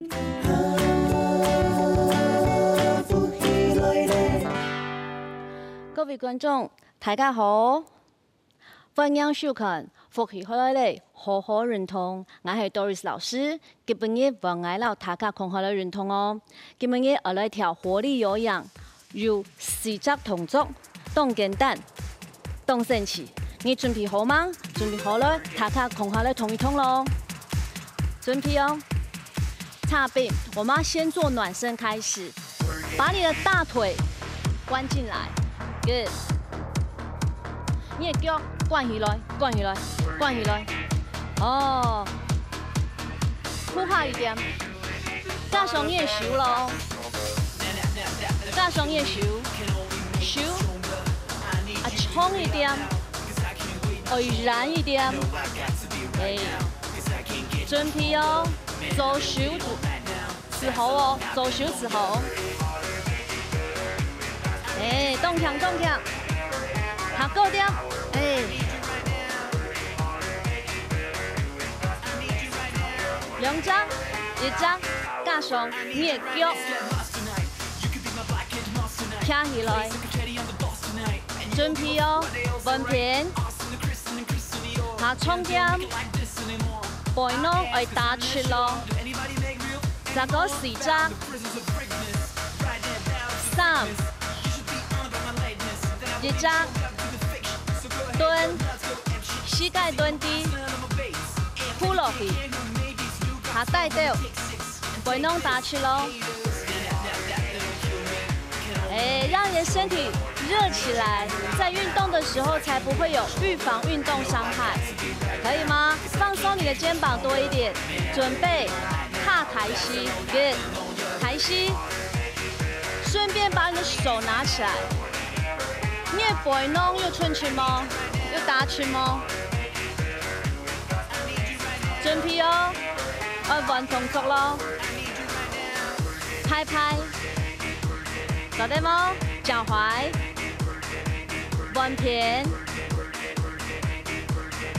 各位观众，大家好，欢迎收看《福气好来嘞，好好运动》。我係 Doris 老師，今日我愛到大家看好來運動哦。今日我來跳活力有氧，有四隻動作，動簡單，動神奇。你準備好嗎？準備好了，大家看好來同一通咯。準備哦。擦背，我們要先做暖身開始，把你的大腿關進來。Good， 你的腳關起來，關起來，關起來。哦，呼下一點，加上你的手咯，加上你的手，手啊衝一點，燃一點，哎，準備哦，做手指頭哦，做手指頭。哎，動強動強，下高點，哎，兩隻，一隻，加上你的腳，站起來，準備哦，穩片，下衝點，背囊愛打出咯，再個四隻，3。一隻蹲，膝蓋蹲低，撲落去，下帶到，背囊打出咯。哎，讓你的身體熱起來，在運動的時候才不會有預防運動傷害，可以嗎？放鬆你的肩膀多一點，準備踏抬膝 ，good， 抬膝，順便把你的手拿起來。你的背囊有伸出嗎？有打出嗎？準備哦，換動作咯，拍拍，搞得嗎？腳踝，換片，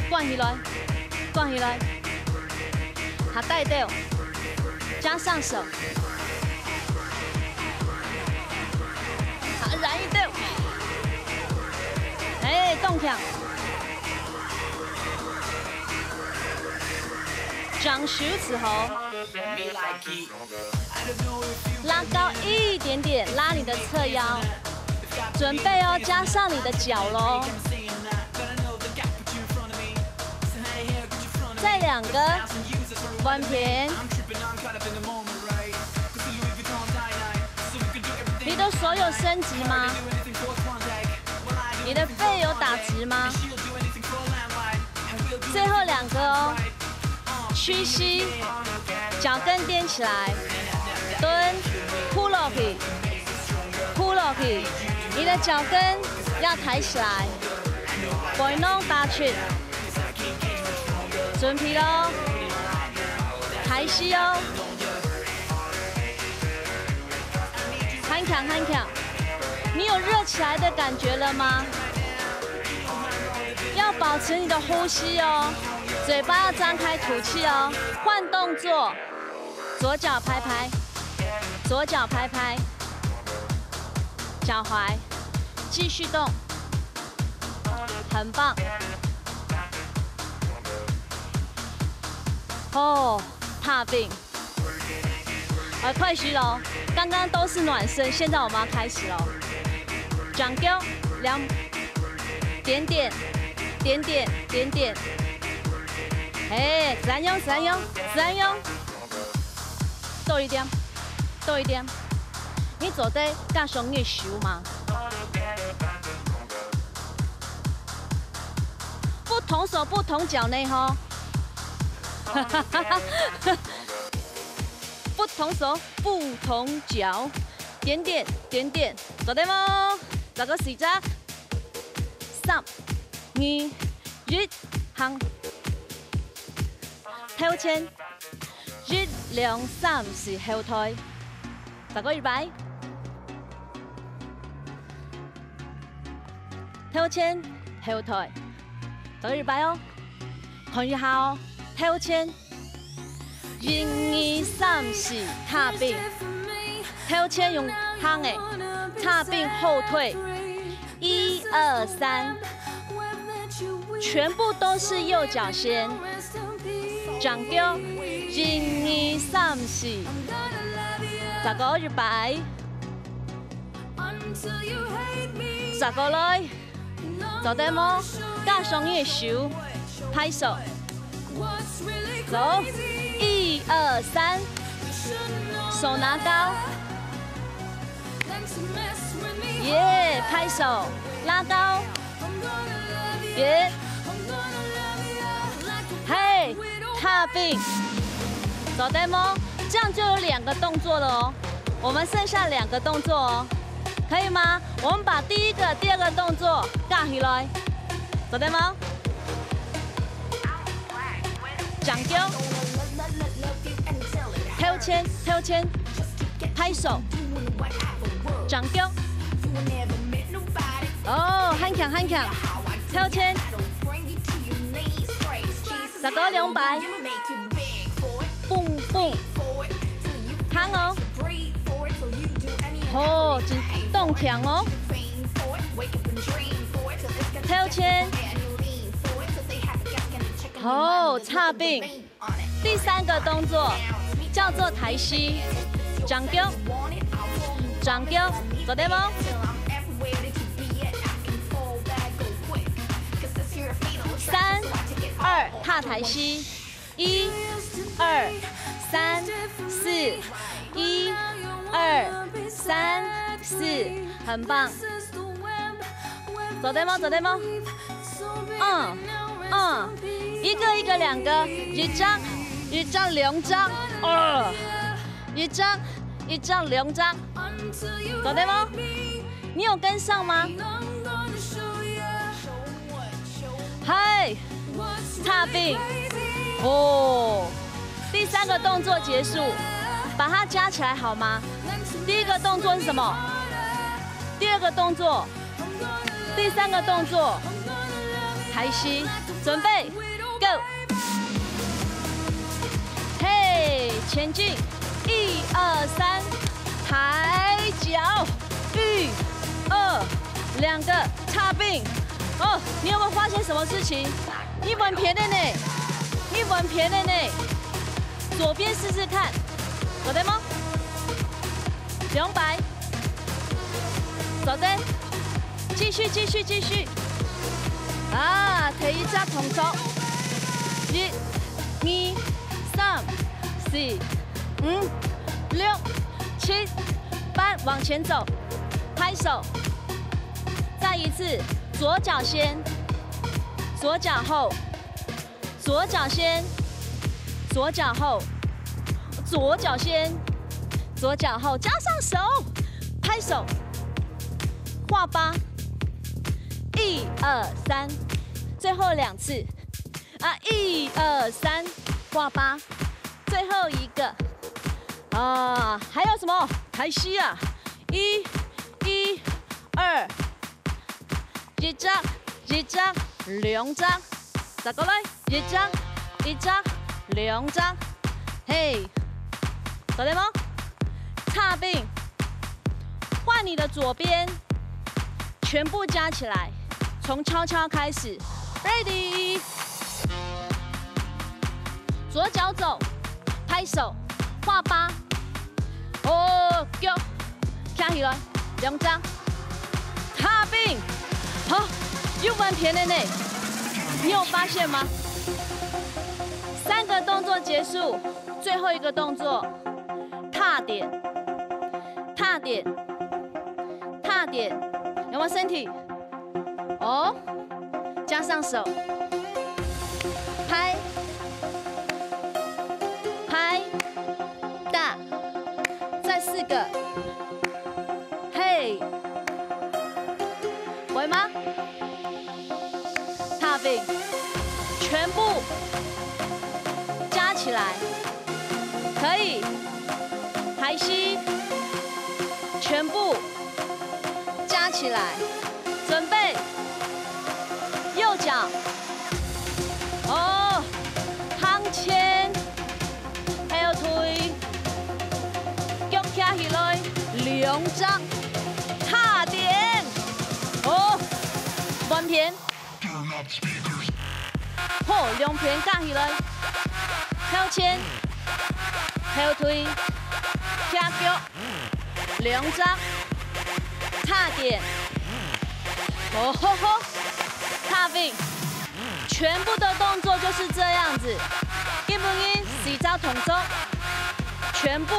關起來，關起來，下帶到，加上手，下燃一到。哎，動強，掌手指頭，拉高一點點，拉你的側腰，準備哦，加上你的腳咯，再兩個，彎片，你的手有伸直嗎？你的背有打直嗎？最後兩個哦，屈膝，腳跟踮起來，蹲，撲落去，撲落去，你的腳跟要抬起來，背囊打出，準備咯，抬膝哦，很強很強。你有熱起來的感覺了嗎？要保持你的呼吸哦，嘴巴要張開吐氣哦。換動作，左腳拍拍，左腳拍拍，腳踝繼續動，很棒。哦，踏冰，快徐咯，剛剛都是暖身，現在我們要開始咯。掌腳兩點點點點點點，哎，自然用自然用自然用，多一點多一點。你做得加上你的手嗎？不同手不同腳呢吼，不同手不同腳，點點點點，做得嗎？再個試隻，3、2、1，行，跳前，1、2、3、4後退，再個預備，跳前後退，再個預備哦，看一下哦，跳前1、2、3、4，踏并。头前用夯的，踏并后退。1、2、3，全部都是右脚先。掌丢1、2、3、4，十個預備，十個來，做得麼？加上一手，拍手，走，1、2、3，手拿高，耶，拍手，拉高，耶，嘿。踏并，走 demo， 这样就有2个动作了哦。我们剩下2个动作哦，可以吗？我们把第1个、第2个动作架起来，走 demo， 掌丢，跳签，跳签，拍手，掌丢，哦，很强很强，跳签。10個200，蹦蹦，夯哦，哦，真動強哦，跳圈，哦，插並，第3個動作叫做抬膝，掌丟，掌丟，做得嗎？3、2，踏抬膝，1、2、3、4，1、2、3、4，很棒。走得嗎？走得嗎？一個一個2個，一張2張，一張2張，走得嗎？你有跟上嗎？嗨，踏并，哦，第3个动作结束，把它加起来好吗？第1个动作是什么？第2个动作，第3个动作，抬膝，准备 ，Go， 嘿，前进，1、2、3，抬脚，1、2， 2个踏并。哦，你有没有发现什么事情？你稳偏了呢，你稳偏了呢。左边试试看，走得吗？200，走得，继续。啊，第1隻同速，1、2、3、4、5、6、7、8，往前走，拍手，再一次。左脚先，左脚后，左脚先，左脚后，左脚先，左脚后，加上手，拍手，画8， 1、2、3，最后2次，啊，1、2、3，画8，最后一个，啊，还有什么？抬膝啊，1、2。1張2張，再過來1張2張，嘿，走得嗎？踏并，换你的左边，全部加起来，从悄悄开始 ，Ready， 左脚走，拍手，画8，哦，腳，站起來，2張，踏并。好，又翻偏了呢，你有发现吗？3个动作结束，最后一个动作，踏点，踏点，踏点，有没有身体？哦，加上手，拍，拍，大，再4个，嘿。会吗？踏并，全部加起来，可以。抬膝，全部加起来，准备。右脚，哦，夯前，嘿， 2张，踏点，哦，弯片，好，2片架起来，跳前，后推，跳脚，2张，踏点，哦吼吼，踏วิ่ง，全部的动作就是这样子，基本音4招同奏，全部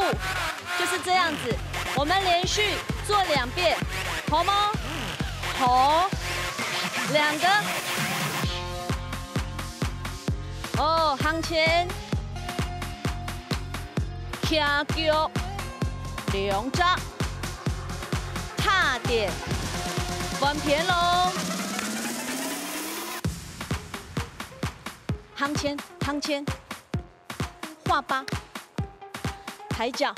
就是这样子。我们连续做2遍，好吗？好，2个。哦，向前，跳脚，2张，踏点，弯片喽。向前，向前，画8，抬脚。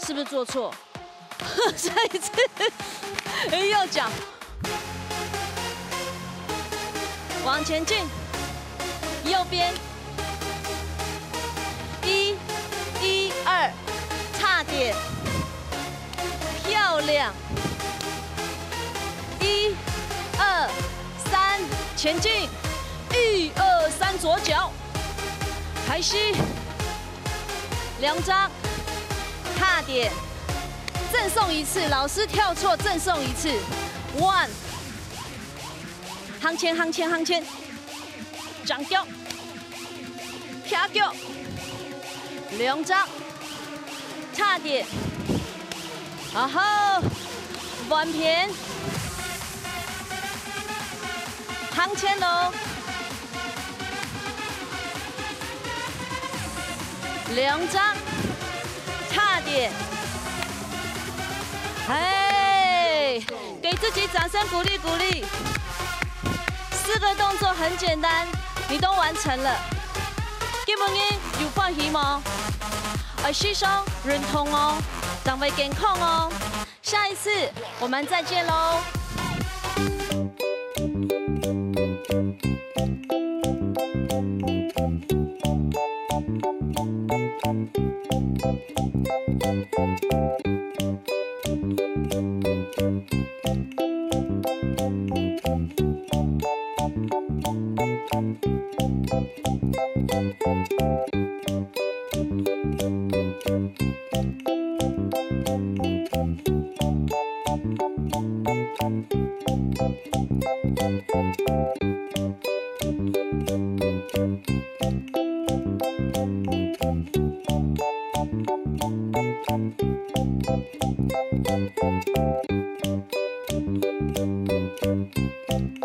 是不是做错？再一次，右脚往前进，右边1、1、2，踏点，漂亮，1、2、3，前进，1、2、3，左脚，开始，2张。踏点，赠送1次，老师跳错，赠送1次。1，向前，向前，向前，掌脚，跳脚，2张，踏点，然后弯片，向前喽，2张。踏点，哎，给自己掌声鼓励鼓励。4个动作很简单，你都完成了。基本音有歡喜嗎？吸收認同哦，長為健康哦。下一次我們再見嘍。